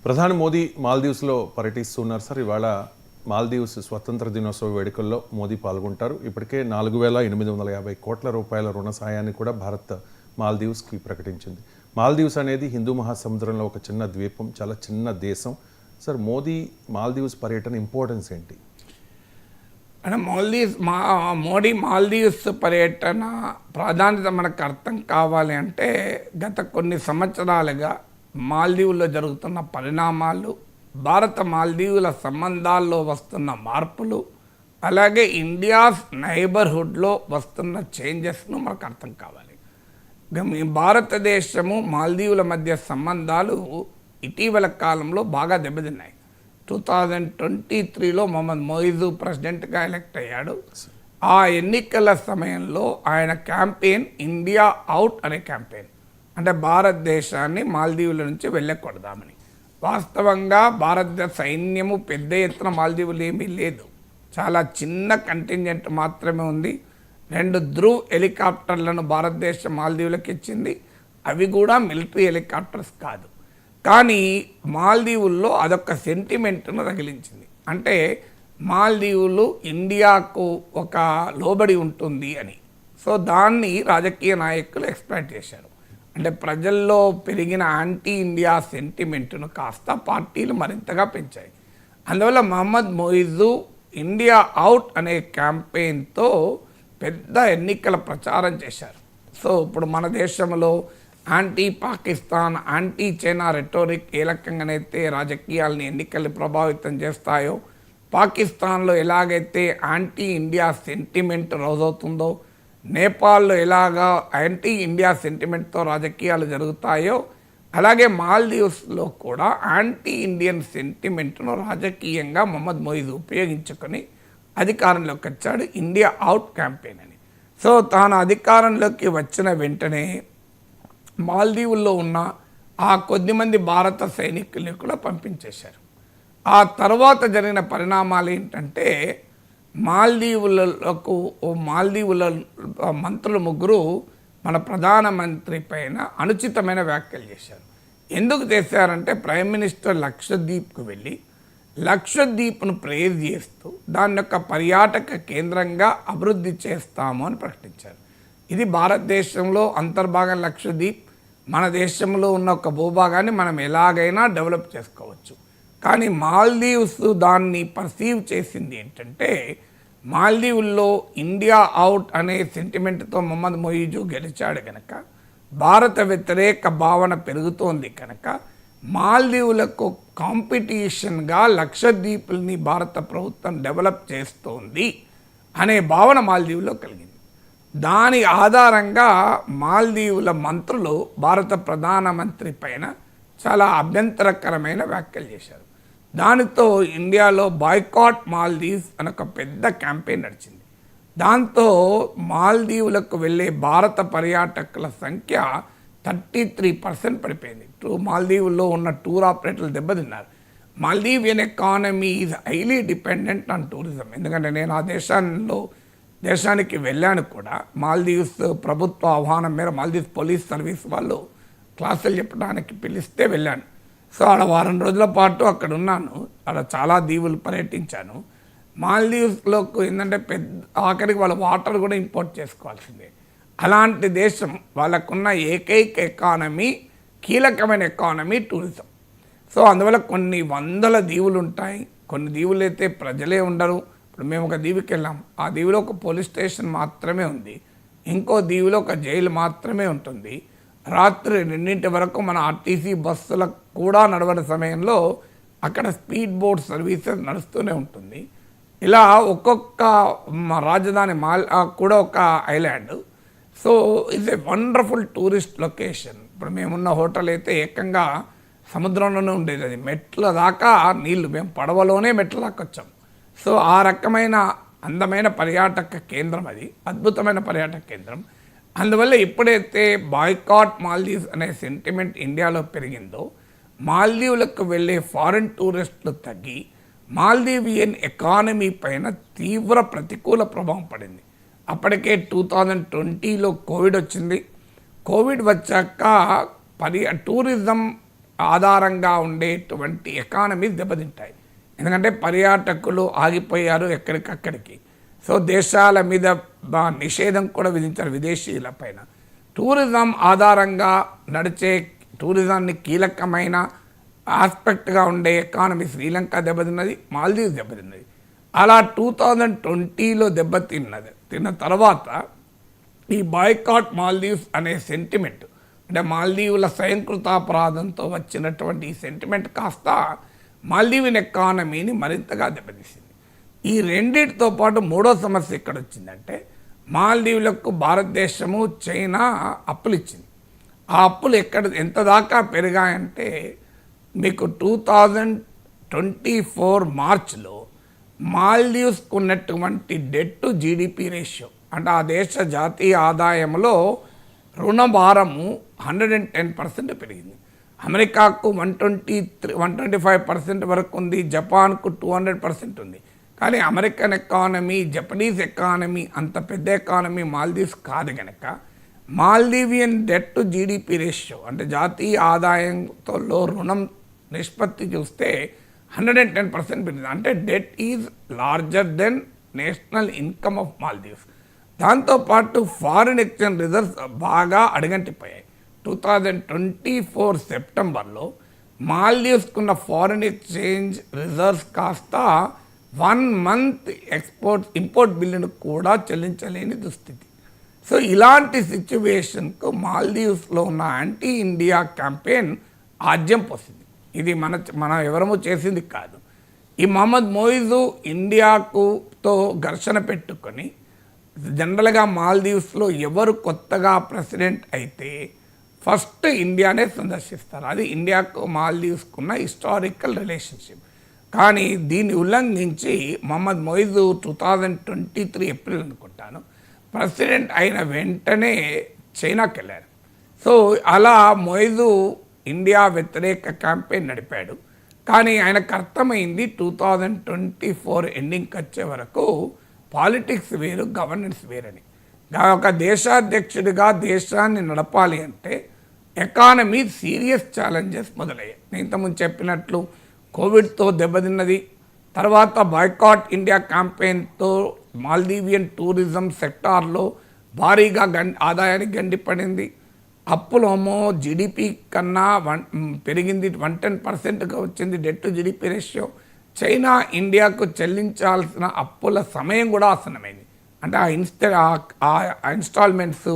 ప్రధాని మోదీ మాల్దీవ్స్లో పర్యటిస్తున్నారు సార్. ఇవాళ మాల్దీవ్స్ స్వతంత్ర దినోత్సవ వేడుకల్లో మోదీ పాల్గొంటారు. ఇప్పటికే 4,850 కోట్ల రూపాయల రుణ సాయాన్ని కూడా భారత్ మాల్దీవ్స్కి ప్రకటించింది. మాల్దీవ్స్ అనేది హిందూ మహాసముద్రంలో ఒక చిన్న ద్వీపం, చాలా చిన్న దేశం. సార్, మాల్దీవ్స్ పర్యటన ఇంపార్టెన్స్ ఏంటి? అంటే మోడీ మాల్దీవ్స్ పర్యటన ప్రాధాన్యత మనకు అర్థం కావాలి అంటే గత కొన్ని సంవత్సరాలుగా మాల్దీవుల్లో జరుగుతున్న పరిణామాలు, భారత మాల్దీవుల సంబంధాల్లో వస్తున్న మార్పులు, అలాగే ఇండియాస్ నైబర్హుడ్లో వస్తున్న చేంజెస్ను మనకు అర్థం కావాలి. భారతదేశము మాల్దీవుల మధ్య సంబంధాలు ఇటీవల కాలంలో బాగా దెబ్బతిన్నాయి. 2023లో మొహమ్మద్ మొయిజు ప్రెసిడెంట్గా ఎలక్ట్ అయ్యాడు. ఆ ఎన్నికల సమయంలో ఆయన క్యాంపెయిన్ ఇండియా అవుట్ అనే క్యాంపెయిన్, అంటే భారతదేశాన్ని మాల్దీవుల నుంచి వెళ్ళకూడదామని. వాస్తవంగా భారత సైన్యము పెద్ద ఎత్తున మాల్దీవులు ఏమీ లేదు, చాలా చిన్న కంటింజెంట్ మాత్రమే ఉంది. 2 ధ్రువ్ హెలికాప్టర్లను భారతదేశం మాల్దీవులకు ఇచ్చింది. అవి కూడా మిలిటరీ హెలికాప్టర్స్ కాదు. కానీ మాల్దీవుల్లో అదొక సెంటిమెంట్ను తగిలించింది. అంటే మాల్దీవులు ఇండియాకు ఒక లోబడి ఉంటుంది అని. సో దాన్ని రాజకీయ నాయకులు ఎక్స్ప్లాయిట్ చేశారు. అంటే ప్రజల్లో పెరిగిన యాంటీ ఇండియా సెంటిమెంట్ను కాస్త పార్టీలు మరింతగా పెంచాయి. అందువల్ల మహమ్మద్ మొయిజు ఇండియా అవుట్ అనే క్యాంపెయిన్తో పెద్ద ఎన్నికల ప్రచారం చేశారు. సో ఇప్పుడు మన దేశంలో anti Pakistan, anti China rhetoric ఏ రకంగానైతే రాజకీయాలని ఎన్నికల్ని ప్రభావితం చేస్తాయో, పాకిస్తాన్లో ఎలాగైతే యాంటీ ఇండియా సెంటిమెంట్ రోజవుతుందో, నేపాల్లో ఎలాగా యాంటీ ఇండియా సెంటిమెంట్తో రాజకీయాలు జరుగుతాయో, అలాగే మాల్దీవ్స్లో కూడా యాంటీ ఇండియన్ సెంటిమెంట్ను రాజకీయంగా మొహమ్మద్ మొయిజ్ ఉపయోగించుకొని అధికారంలోకి వచ్చాడు, ఇండియా అవుట్ క్యాంపెయిన్ అని. సో తాను అధికారంలోకి వచ్చిన వెంటనే మాల్దీవుల్లో ఉన్న ఆ కొద్దిమంది భారత సైనికుల్ని కూడా పంపించేశారు. ఆ తర్వాత జరిగిన పరిణామాలు ఏంటంటే, మాల్దీవుల మంత్రులు 3 మన ప్రధానమంత్రి పైన అనుచితమైన వ్యాఖ్యలు చేశారు. ఎందుకు చేశారంటే, ప్రైమ్ మినిస్టర్ లక్షద్వీప్కు వెళ్ళి లక్షద్వీప్ను ప్రేజ్ చేస్తూ దాని యొక్క పర్యాటక కేంద్రంగా అభివృద్ధి చేస్తాము అని ప్రకటించారు. ఇది భారతదేశంలో అంతర్భాగం లక్షద్వీప్, మన దేశంలో ఉన్న ఒక భూభాగాన్ని మనం ఎలాగైనా డెవలప్ చేసుకోవచ్చు. కానీ మాల్దీవ్స్ దాన్ని పర్సీవ్ చేసింది ఏంటంటే, మాల్దీవుల్లో ఇండియా అవుట్ అనే సెంటిమెంట్తో మొహమ్మద్ మొయిజు గెలిచాడు కనుక, భారత వ్యతిరేక భావన పెరుగుతోంది కనుక, మాల్దీవులకు కాంపిటీషన్గా లక్షద్వీపుల్ని భారత ప్రభుత్వం డెవలప్ చేస్తోంది అనే భావన మాల్దీవులో కలిగింది. దాని ఆధారంగా మాల్దీవుల మంత్రులు భారత ప్రధానమంత్రి పైన చాలా అభ్యంతరకరమైన వ్యాఖ్యలు చేశారు. దానితో ఇండియాలో బాయ్కాట్ మాల్దీవ్స్ అని ఒక పెద్ద క్యాంపెయిన్ నడిచింది. దాంతో మాల్దీవులకు వెళ్ళే భారత పర్యాటకుల సంఖ్య 33% పడిపోయింది. మాల్దీవుల్లో ఉన్న టూర్ ఆపరేటర్లు దెబ్బతిన్నారు. Maldivian economy is highly dependent on tourism. ఎందుకంటే నేను ఆ దేశానికి వెళ్ళాను కూడా. మాల్దీవ్స్ ప్రభుత్వ ఆహ్వానం మేర మాల్దీవ్స్ పోలీస్ సర్వీస్ వాళ్ళు క్లాసులు చెప్పడానికి పిలిస్తే వెళ్ళాను. సో ఆడ 1 వారం రోజుల పాటు అక్కడ ఉన్నాను. ఆడ చాలా దీవులు పర్యటించాను. మాల్దీవ్స్లోకి ఏంటంటే ఆఖరికి వాళ్ళ వాటర్ కూడా ఇంపోర్ట్ చేసుకోవాల్సిందే. అలాంటి దేశం, వాళ్ళకున్న ఏకైక ఎకానమీ, కీలకమైన ఎకానమీ టూరిజం. సో అందువల్ల కొన్ని వందల దీవులు ఉంటాయి. కొన్ని దీవులు అయితే ప్రజలే ఉండరు. ఇప్పుడు మేము ఒక దీవికి వెళ్ళాం, ఆ దీవిలో ఒక పోలీస్ స్టేషన్ మాత్రమే ఉంది, ఇంకో దీవిలో ఒక జైలు మాత్రమే ఉంటుంది. రాత్రి 2 వరకు మన ఆర్టీసీ బస్సులకు కూడా నడవని సమయంలో అక్కడ స్పీడ్ బోట్ సర్వీసెస్ నడుస్తూనే ఉంటుంది. ఇలా ఒక్కొక్క రాజధాని కూడా ఒక island. So it's a wonderful tourist location. ఇప్పుడు మేమున్న హోటల్ అయితే ఏకంగా సముద్రంలోనే ఉండేది, అది మెట్ల దాకా నీళ్లు, మేము పడవలోనే మెట్ల దాకా వచ్చాం. సో ఆ రకమైన అందమైన పర్యాటక కేంద్రం, అది అద్భుతమైన పర్యాటక కేంద్రం. అందువల్ల ఎప్పుడైతే బాయ్కాట్ మాల్దీవ్స్ అనే సెంటిమెంట్ ఇండియాలో పెరిగిందో, మాల్దీవులకు వెళ్ళే ఫారిన్ టూరిస్టులు తగ్గి మాల్దీవియన్ ఎకానమీ పైన తీవ్ర ప్రతికూల ప్రభావం పడింది. అప్పటికే 2020లో కోవిడ్ వచ్చింది. కోవిడ్ వచ్చాక టూరిజం ఆధారంగా ఉండేటువంటి ఎకానమీస్ దెబ్బతింటాయి. ఎందుకంటే పర్యాటకులు ఆగిపోయారు ఎక్కడికక్కడికి. సో దేశాల మీద నిషేధం కూడా విధించారు విదేశీయుల పైన. టూరిజం ఆధారంగా నడిచే టూరిజాన్ని కీలకమైన ఆస్పెక్ట్గా ఉండే ఎకానమీ శ్రీలంక దెబ్బతిన్నది, మాల్దీవ్స్ దెబ్బతిన్నది. అలా 2020లో తిన్న తర్వాత ఈ బాయ్కాట్ మాల్దీవ్స్ అనే సెంటిమెంట్, అంటే మాల్దీవుల స్వయంకృతాపరాధంతో వచ్చినటువంటి ఈ సెంటిమెంట్ కాస్త మాల్దీవియన్ ఎకానమీని మరింతగా దెబ్బతీసింది. ఈ రెండింటితో పాటు మూడో సమస్య ఎక్కడ వచ్చిందంటే, మాల్దీవులకు భారతదేశము చైనా అప్పులు ఇచ్చింది. ఆ అప్పులు ఎంత దాకా పెరిగాయంటే మీకు 2024 మార్చ్లో మాల్దీవ్స్కు ఉన్నటువంటి డెట్ టు జీడిపి రేషియో, అంటే ఆ దేశ జాతీయ ఆదాయంలో రుణభారము 110% పెరిగింది. అమెరికాకు 125% వరకు ఉంది, జపాన్కు 200% ఉంది. కానీ అమెరికన్ ఎకానమీ, జపనీస్ ఎకానమీ అంత పెద్ద ఎకానమీ మాల్దీవ్స్ కాదు కనుక Maldivian debt to GDP ratio, అంటే జాతీయ ఆదాయంతో రుణం నిష్పత్తి చూస్తే 110% పెరిగింది. అంటే debt is larger than national income of Maldives. దాంతోపాటు ఫారిన్ ఎక్స్చేంజ్ రిజర్వ్స్ బాగా అడుగంటిపోయాయి. 2024 సెప్టెంబర్లో మాల్దీవ్స్కున్న ఫారిన్ ఎక్స్చేంజ్ రిజర్వ్స్ కాస్త 1 మంత్ ఇంపోర్ట్ బిల్లును కూడా చెల్లించలేని దుస్థితి. సో ఇలాంటి సిచ్యువేషన్కు మాల్దీవ్స్లో ఉన్న యాంటీ ఇండియా క్యాంపెయిన్ ఆజ్యం పోసింది. ఇది మనం ఎవరము చేసింది కాదు. ఈ మహమ్మద్ మొయిజు ఇండియాతో ఘర్షణ పెట్టుకొని జనరల్గా మాల్దీవ్స్లో ఎవరు కొత్తగా ప్రెసిడెంట్ అయితే ఫస్ట్ ఇండియానే సందర్శిస్తారు. అది ఇండియాకు మాల్దీవ్స్కున్న హిస్టారికల్ రిలేషన్షిప్. కానీ దీన్ని ఉల్లంఘించి మహమ్మద్ మొయిజు 2023 ఏప్రిల్ అనుకుంటాను ప్రెసిడెంట్ అయిన వెంటనే చైనాకి వెళ్ళారు. సో అలా మొయిజు ఇండియా వ్యతిరేక క్యాంపెయిన్ నడిపాడు. కానీ ఆయనకు అర్థమైంది 2024 ఎండింగ్కి వచ్చే వరకు పాలిటిక్స్ వేరు, గవర్నెన్స్ వేరని. ఒక దేశాధ్యక్షుడిగా దేశాన్ని నడపాలి అంటే ఎకానమీ సీరియస్ ఛాలెంజెస్ మొదలయ్యాయి. నేను ఇంతకుముందు చెప్పినట్లు కోవిడ్తో దెబ్బతిన్నది, తర్వాత బాయ్కాట్ ఇండియా క్యాంపెయిన్తో మాల్దీవియన్ టూరిజం సెక్టార్లో భారీగా ఆదాయానికి గండిపడింది. అప్పులేమో జీడిపి కన్నా పెరిగింది, 110%గా వచ్చింది debt to GDP ratio. China ఇండియాకు చెల్లించాల్సిన అప్పుల సమయం కూడా ఆసన్నమైంది. అంటే ఆ ఇన్స్టాల్మెంట్స్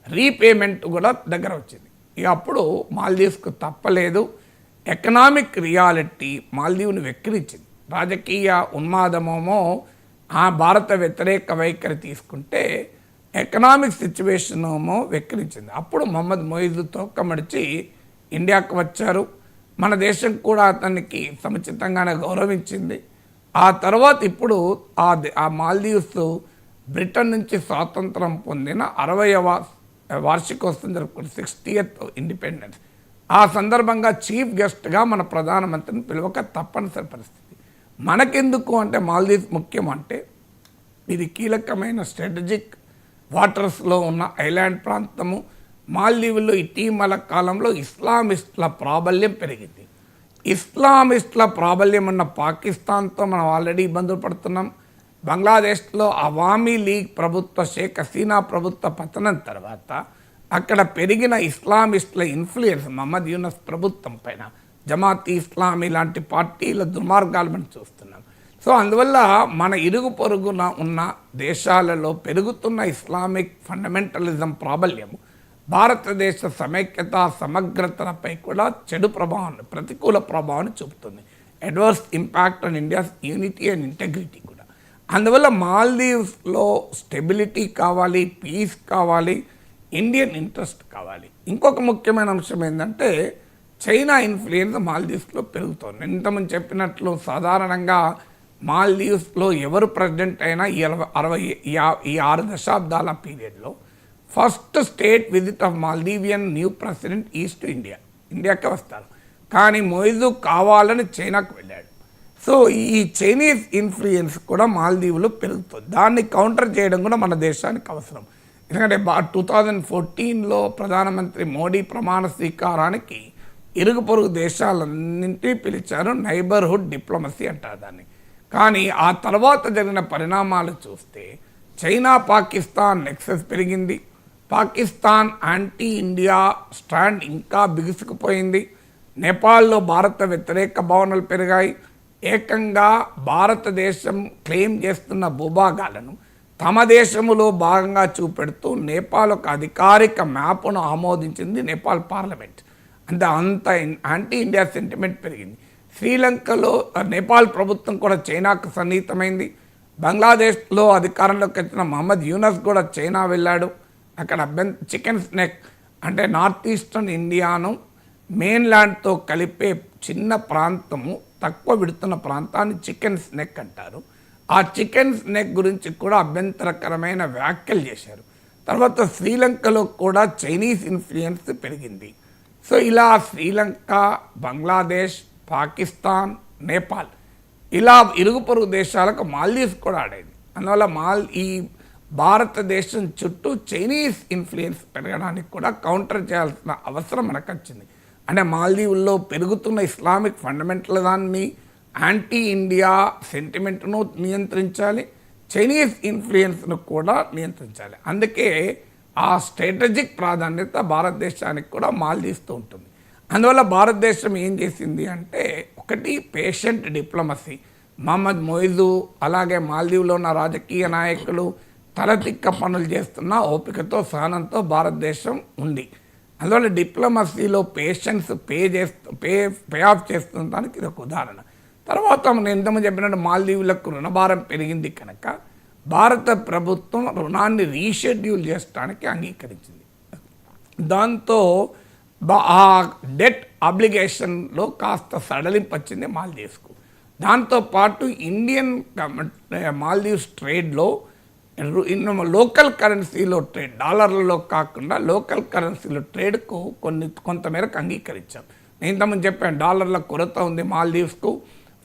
రీపేమెంట్ కూడా దగ్గర వచ్చింది. ఇక అప్పుడు మాల్దీవ్స్కు తప్పలేదు. ఎకనామిక్ రియాలిటీ మాల్దీవ్ని వెక్కిరించింది. రాజకీయ ఉన్మాదమేమో ఆ భారత వ్యతిరేక వైఖరి తీసుకుంటే, ఎకనామిక్ సిచ్యువేషన్ ఏమో వెక్కిరించింది. అప్పుడు మహమ్మద్ మొయిజు తోకమడిచి ఇండియాకు వచ్చారు. మన దేశం కూడా అతనికి సముచితంగానే గౌరవించింది. ఆ తర్వాత ఇప్పుడు ఆ మాల్దీవ్స్ బ్రిటన్ నుంచి స్వాతంత్రం పొందిన 60వ వార్షికోత్సవం జరుపుకుంది, 60th ఇండిపెండెన్స్. ఆ సందర్భంగా చీఫ్ గెస్ట్గా మన ప్రధానమంత్రిని పిలవక తప్పనిసరి పరిస్థితి. మనకెందుకు అంటే మాల్దీవ్స్ ముఖ్యం అంటే ఇది కీలకమైన స్ట్రాటజిక్ వాటర్స్లో ఉన్న ఐలాండ్ ప్రాంతము. మాల్దీవుల్లో ఇటీవల కాలంలో ఇస్లామిస్టుల ప్రాబల్యం పెరిగింది. ఇస్లామిస్టుల ప్రాబల్యం ఉన్న పాకిస్తాన్తో మనం ఆల్రెడీ ఇబ్బందులు పడుతున్నాం. బంగ్లాదేశ్లో అవామీ లీగ్ ప్రభుత్వ షేక్ హసీనా ప్రభుత్వ పతనం తర్వాత అక్కడ పెరిగిన ఇస్లామిస్టుల ఇన్ఫ్లుయెన్స్ మహమ్మద్ యూనస్ ప్రభుత్వం పైన, జమాత్ ఇస్లామీ లాంటి పార్టీల దుర్మార్గాలు మనం చూస్తున్నాం. సో అందువల్ల మన ఇరుగు పొరుగున ఉన్న దేశాలలో పెరుగుతున్న ఇస్లామిక్ ఫండమెంటలిజం ప్రాబల్యము భారతదేశ సమైక్యత, సమగ్రతలపై కూడా చెడు ప్రభావాన్ని, ప్రతికూల ప్రభావాన్ని చూపుతుంది. Adverse impact on India's unity and integrity కూడా. అందువల్ల మాల్దీవ్స్లో స్టెబిలిటీ కావాలి, పీస్ కావాలి, ఇండియన్ ఇంట్రెస్ట్ కావాలి. ఇంకొక ముఖ్యమైన అంశం ఏంటంటే చైనా ఇన్ఫ్లుయెన్స్ మాల్దీవ్స్లో పెరుగుతోంది. ఇంతకుముందు చెప్పినట్లు సాధారణంగా మాల్దీవ్స్లో ఎవరు ప్రెసిడెంట్ అయినా ఈ 6 దశాబ్దాల పీరియడ్లో first state visit of Maldivian new president east to ఇండియాకి వస్తారు. కానీ మొయిజు కావాలని చైనాకు వెళ్ళాడు. సో ఈ చైనీస్ ఇన్ఫ్లుయెన్స్ కూడా మాల్దీవులో పెరుగుతుంది. దాన్ని కౌంటర్ చేయడం కూడా మన దేశానికి అవసరం. ఎందుకంటే 2014లో ప్రధానమంత్రి మోడీ ప్రమాణ స్వీకారానికి ఇరుగు పొరుగు దేశాలన్నింటినీ పిలిచారు. నైబర్హుడ్ డిప్లొమసీ అంటారు దాన్ని. కానీ ఆ తర్వాత జరిగిన పరిణామాలు చూస్తే చైనా పాకిస్తాన్ నెక్సెస్ పెరిగింది. పాకిస్తాన్ యాంటీ ఇండియా స్టాండ్ ఇంకా బిగుసుకుపోయింది. నేపాల్లో భారత వ్యతిరేక భావనలు పెరిగాయి. ఏకంగా భారతదేశం క్లెయిమ్ చేస్తున్న భూభాగాలను తమ దేశములో భాగంగా చూపెడుతూ నేపాల్ ఒక అధికారిక మ్యాప్ను ఆమోదించింది నేపాల్ పార్లమెంట్. అంత యాంటీ ఇండియా సెంటిమెంట్ పెరిగింది. శ్రీలంకలో నేపాల్ ప్రభుత్వం కూడా చైనాకు సన్నిహితమైంది. బంగ్లాదేశ్లో అధికారంలోకి వచ్చిన మహమ్మద్ యూనస్ కూడా చైనా వెళ్ళాడు. అక్కడ చికెన్ స్నెక్ అంటే నార్త్ ఈస్టర్న్ ఇండియాను మెయిన్ల్యాండ్తో కలిపే చిన్న ప్రాంతము, తక్కువ విడుతున్న ప్రాంతాన్ని చికెన్ స్నెక్ అంటారు. ఆ చికెన్ స్నెక్ గురించి కూడా అభ్యంతరకరమైన వ్యాఖ్యలు చేశారు. తర్వాత శ్రీలంకలో కూడా చైనీస్ ఇన్ఫ్లుయెన్స్ పెరిగింది. సో ఇలా శ్రీలంక, బంగ్లాదేశ్, పాకిస్తాన్, నేపాల్ ఇలా ఇరుగు పొరుగు దేశాలకు మాల్దీవ్స్ కూడా ఆడేది. అందువల్ల ఈ భారతదేశం చుట్టూ చైనీస్ ఇన్ఫ్లుయెన్స్ పెరగడానికి కూడా కౌంటర్ చేయాల్సిన అవసరం మనకు వచ్చింది. అంటే మాల్దీవుల్లో పెరుగుతున్న ఇస్లామిక్ ఫండమెంటలిజాన్ని, యాంటీ ఇండియా సెంటిమెంట్ను నియంత్రించాలి, చైనీస్ ఇన్ఫ్లుయెన్స్ను కూడా నియంత్రించాలి. అందుకే ఆ స్ట్రాటజిక్ ప్రాధాన్యత భారతదేశానికి కూడా మాల్దీవ్స్తో ఉంటుంది. అందువల్ల భారతదేశం ఏం చేసింది అంటే, ఒకటి పేషెంట్ డిప్లొమసీ. మహమ్మద్ మొయిజు అలాగే మాల్దీవులో ఉన్న రాజకీయ నాయకులు తలతిక్క పనులు చేస్తున్న ఓపికతో, సహనంతో భారతదేశం ఉంది. అందువల్ల డిప్లొమసీలో పేషెన్స్ పే ఆఫ్ చేస్తున్న దానికి ఇది ఒక ఉదాహరణ. తర్వాత నేను ఇంతకుముందు చెప్పినట్టు మాల్దీవులకు రుణభారం పెరిగింది కనుక భారత ప్రభుత్వం రుణాన్ని రీషెడ్యూల్ చేయడానికి అంగీకరించింది. దాంతో ఆ డెట్ అబ్లిగేషన్లో కాస్త సడలింపు వచ్చింది మాల్దీవ్స్కు. దాంతోపాటు ఇండియన్ మాల్దీవ్స్ ట్రేడ్లో లోకల్ కరెన్సీలో ట్రేడ్, డాలర్లలో కాకుండా లోకల్ కరెన్సీలో ట్రేడ్కు కొంతమేరకు అంగీకరించాం. నేను ఇంతకుముందు చెప్పాను, డాలర్ల కొరత ఉంది మాల్దీవ్స్కు.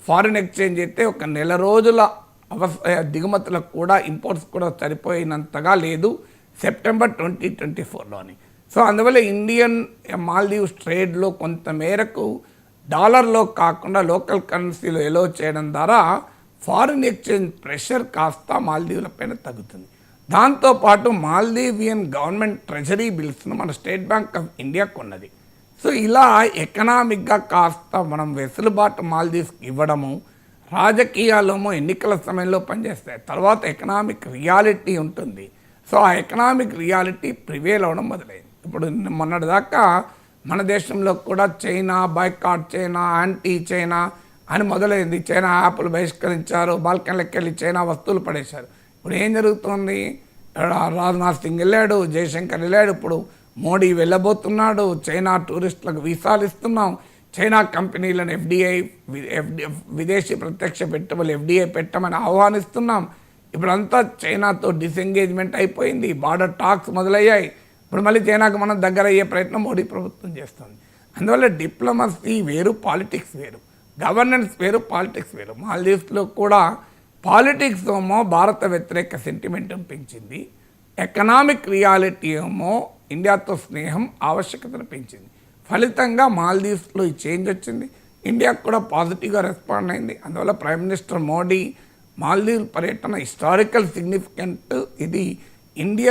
ఫారిన్ ఎక్స్చేంజ్ అయితే ఒక నెల రోజుల దిగుమతులకు కూడా, ఇంపోర్ట్స్ కూడా సరిపోయినంతగా లేదు సెప్టెంబర్ 2024లోని. సో అందువల్ల ఇండియన్ మాల్దీవ్స్ ట్రేడ్లో కొంతమేరకు డాలర్లో కాకుండా లోకల్ కరెన్సీలో ఎలో చేయడం ద్వారా ఫారిన్ ఎక్స్చేంజ్ ప్రెషర్ కాస్త మాల్దీవుల పైన తగ్గుతుంది. దాంతోపాటు మాల్దీవియన్ గవర్నమెంట్ ట్రెజరీ బిల్స్ను మన స్టేట్ బ్యాంక్ ఆఫ్ ఇండియా కొన్నది. సో ఇలా ఎకనామిక్గా కాస్త మనం వెసులుబాటు మాల్దీవ్స్కి ఇవ్వడము, రాజకీయాలేమో ఎన్నికల సమయంలో పనిచేస్తాయి, తర్వాత ఎకనామిక్ రియాలిటీ ఉంటుంది. సో ఆ ఎకనామిక్ రియాలిటీ ప్రివేల్ అవ్వడం మొదలైంది. ఇప్పుడు మొన్నటిదాకా మన దేశంలో కూడా China boycott China, anti China అని మొదలైంది. చైనా యాప్లు బహిష్కరించారు, బాల్కన్లకు వెళ్ళి చైనా వస్తువులు పడేశారు. ఇప్పుడు ఏం జరుగుతుంది? రాజ్నాథ్ సింగ్ వెళ్ళాడు, జయశంకర్ వెళ్ళాడు, ఇప్పుడు మోడీ వెళ్ళబోతున్నాడు. చైనా టూరిస్టులకు వీసాలు ఇస్తున్నాం, చైనా కంపెనీలను విదేశీ ప్రత్యక్ష పెట్టుబడులు FDI పెట్టమని ఆహ్వానిస్తున్నాం. ఇప్పుడంతా చైనాతో డిసెంగేజ్మెంట్ అయిపోయింది, బార్డర్ టాక్స్ మొదలయ్యాయి. ఇప్పుడు మళ్ళీ చైనాకు మనం దగ్గర అయ్యే ప్రయత్నం మోడీ ప్రభుత్వం చేస్తుంది. అందువల్ల డిప్లొమసీ వేరు, పాలిటిక్స్ వేరు, గవర్నెన్స్ వేరు, పాలిటిక్స్ వేరు. మాల్దీవ్స్లో కూడా పాలిటిక్స్ ఏమో భారత వ్యతిరేక సెంటిమెంట్ పెంచింది, ఎకనామిక్ రియాలిటీ ఏమో ఇండియాతో స్నేహం ఆవశ్యకతను పెంచింది. ఫలితంగా మాల్దీవ్స్లో ఈ చేంజ్ వచ్చింది. ఇండియాకు కూడా పాజిటివ్గా రెస్పాండ్ అయింది. అందువల్ల ప్రైమ్ మినిస్టర్ మోడీ మాల్దీవ్ పర్యటన హిస్టారికల్ సిగ్నిఫికెంట్. ఇది ఇండియా